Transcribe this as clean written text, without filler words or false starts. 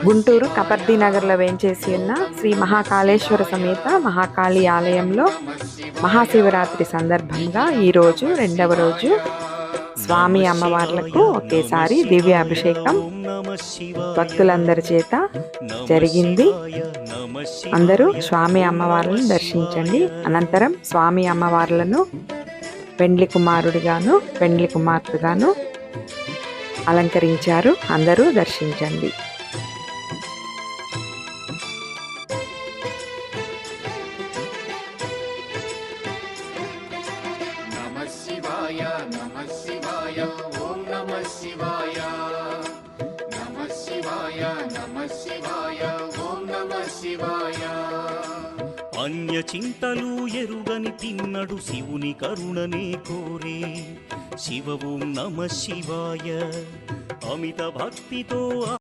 గుంటూరు కపర్ది నగర్లో వేంచేసి ఉన్న శ్రీ మహాకాళేశ్వర సమేత మహాకాళి ఆలయంలో మహాశివరాత్రి సందర్భంగా ఈరోజు రెండవ రోజు స్వామి అమ్మవార్లకు ఒకేసారి దివ్య అభిషేకం భక్తులందరి చేత జరిగింది. అందరూ స్వామి అమ్మవార్లను దర్శించండి. అనంతరం స్వామి అమ్మవార్లను పెండ్లి కుమారుడిగాను పెండ్లి కుమార్తెగాను అలంకరించారు. అందరూ దర్శించండి. శివాయ నమః శివాయ ఓం నమః శివాయ నమః శివాయ నమః శివాయ ఓం నమః శివాయ. అన్య చింతలు ఎరుగని తిన్నడు శివుని కరుణనే కోరే శివ ఓం నమః శివాయ. అమిత భక్తితో